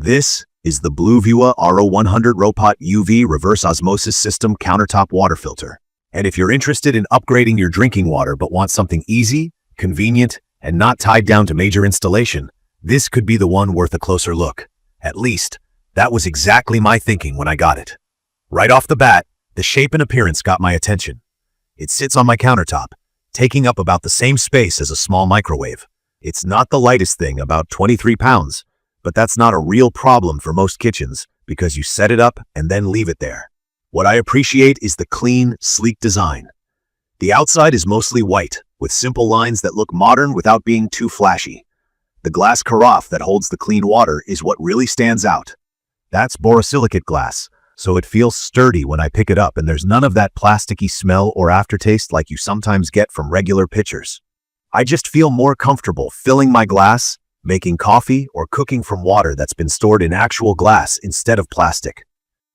This is the Bluevua RO100ROPOT-UV Reverse Osmosis System Countertop Water Filter. And if you're interested in upgrading your drinking water but want something easy, convenient, and not tied down to major installation, this could be the one worth a closer look. At least, that was exactly my thinking when I got it. Right off the bat, the shape and appearance got my attention. It sits on my countertop, taking up about the same space as a small microwave. It's not the lightest thing, about 23 pounds, but that's not a real problem for most kitchens because you set it up and then leave it there. What I appreciate is the clean, sleek design. The outside is mostly white, with simple lines that look modern without being too flashy. The glass carafe that holds the clean water is what really stands out. That's borosilicate glass, so it feels sturdy when I pick it up and there's none of that plasticky smell or aftertaste like you sometimes get from regular pitchers. I just feel more comfortable filling my glass, making coffee, or cooking from water that's been stored in actual glass instead of plastic.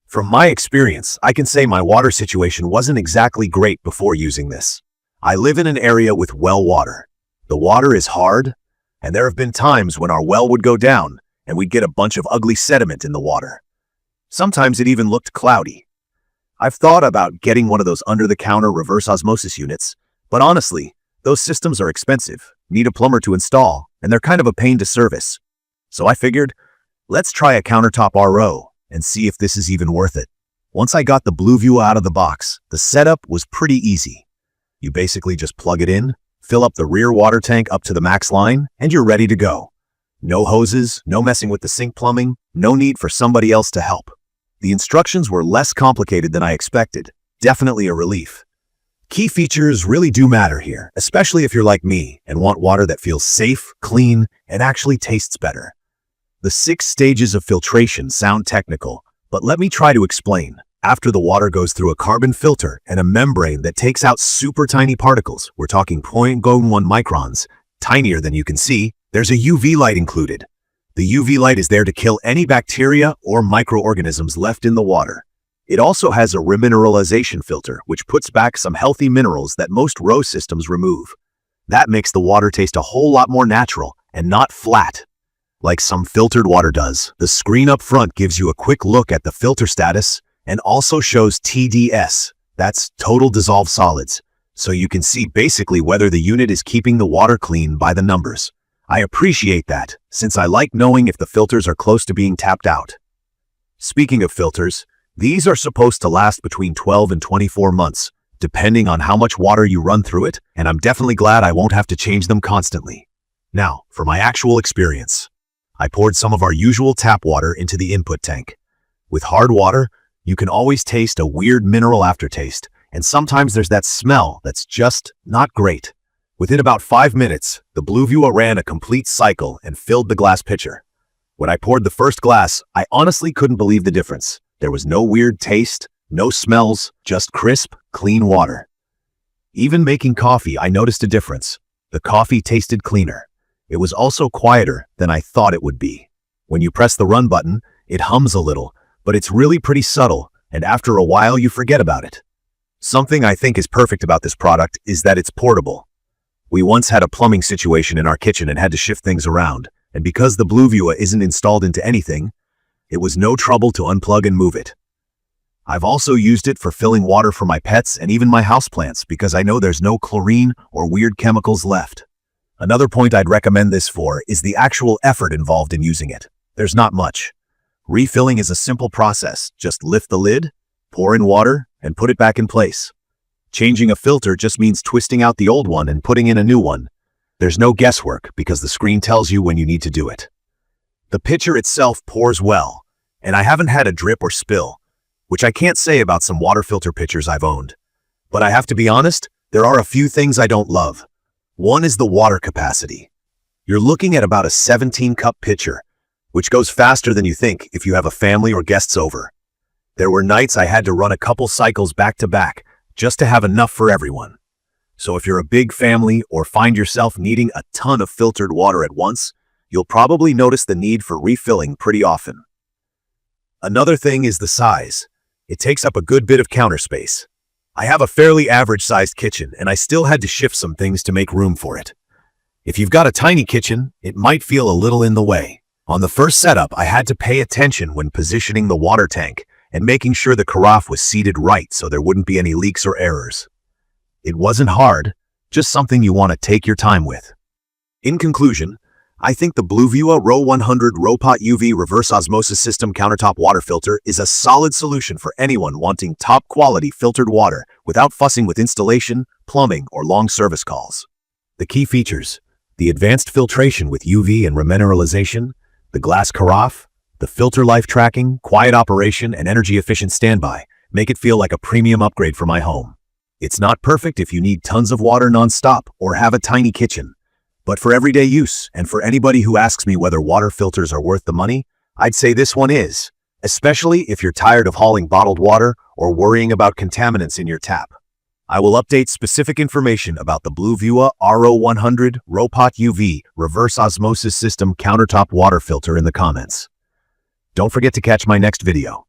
From my experience, I can say my water situation wasn't exactly great before using this. I live in an area with well water. The water is hard, and there have been times when our well would go down and we'd get a bunch of ugly sediment in the water. Sometimes it even looked cloudy. I've thought about getting one of those under-the-counter reverse osmosis units, but honestly, those systems are expensive, need a plumber to install, and they're kind of a pain to service. So I figured, let's try a countertop RO and see if this is even worth it. Once I got the Bluevua out of the box, the setup was pretty easy. You basically just plug it in, fill up the rear water tank up to the max line, and you're ready to go. No hoses, no messing with the sink plumbing, no need for somebody else to help. The instructions were less complicated than I expected, definitely a relief. Key features really do matter here, especially if you're like me and want water that feels safe, clean, and actually tastes better. The 6 stages of filtration sound technical, but let me try to explain. After the water goes through a carbon filter and a membrane that takes out super tiny particles, we're talking 0.01 microns, tinier than you can see, there's a UV light included. The UV light is there to kill any bacteria or microorganisms left in the water. It also has a remineralization filter, which puts back some healthy minerals that most RO systems remove. That makes the water taste a whole lot more natural and not flat, like some filtered water does. The screen up front gives you a quick look at the filter status and also shows TDS, that's total dissolved solids, so you can see basically whether the unit is keeping the water clean by the numbers. I appreciate that, since I like knowing if the filters are close to being tapped out. Speaking of filters, these are supposed to last between 12 and 24 months, depending on how much water you run through it, and I'm definitely glad I won't have to change them constantly. Now, for my actual experience. I poured some of our usual tap water into the input tank. With hard water, you can always taste a weird mineral aftertaste, and sometimes there's that smell that's just not great. Within about 5 minutes, the Bluevua ran a complete cycle and filled the glass pitcher. When I poured the first glass, I honestly couldn't believe the difference. There was no weird taste, no smells, just crisp, clean water. Even making coffee, I noticed a difference. The coffee tasted cleaner. It was also quieter than I thought it would be. When you press the run button, it hums a little, but it's really pretty subtle, and after a while you forget about it. Something I think is perfect about this product is that it's portable. We once had a plumbing situation in our kitchen and had to shift things around, and because the Bluevua isn't installed into anything, it was no trouble to unplug and move it. I've also used it for filling water for my pets and even my houseplants because I know there's no chlorine or weird chemicals left. Another point I'd recommend this for is the actual effort involved in using it. There's not much. Refilling is a simple process. Just lift the lid, pour in water, and put it back in place. Changing a filter just means twisting out the old one and putting in a new one. There's no guesswork because the screen tells you when you need to do it. The pitcher itself pours well, and I haven't had a drip or spill, which I can't say about some water filter pitchers I've owned. But I have to be honest, there are a few things I don't love. One is the water capacity. You're looking at about a 17-cup pitcher, which goes faster than you think if you have a family or guests over. There were nights I had to run a couple cycles back to back just to have enough for everyone. So if you're a big family or find yourself needing a ton of filtered water at once, you'll probably notice the need for refilling pretty often. Another thing is the size. It takes up a good bit of counter space. I have a fairly average-sized kitchen, and I still had to shift some things to make room for it. If you've got a tiny kitchen, it might feel a little in the way. On the first setup, I had to pay attention when positioning the water tank and making sure the carafe was seated right so there wouldn't be any leaks or errors. It wasn't hard, just something you want to take your time with. In conclusion, I think the Bluevua RO100ROPOT-UV Reverse Osmosis System Countertop Water Filter is a solid solution for anyone wanting top-quality filtered water without fussing with installation, plumbing, or long service calls. The key features: the advanced filtration with UV and remineralization, the glass carafe, the filter life tracking, quiet operation, and energy-efficient standby make it feel like a premium upgrade for my home. It's not perfect if you need tons of water non-stop or have a tiny kitchen. But for everyday use, and for anybody who asks me whether water filters are worth the money, I'd say this one is, especially if you're tired of hauling bottled water or worrying about contaminants in your tap. I will update specific information about the Bluevua RO100ROPOT-UV Reverse Osmosis System Countertop Water Filter in the comments. Don't forget to catch my next video.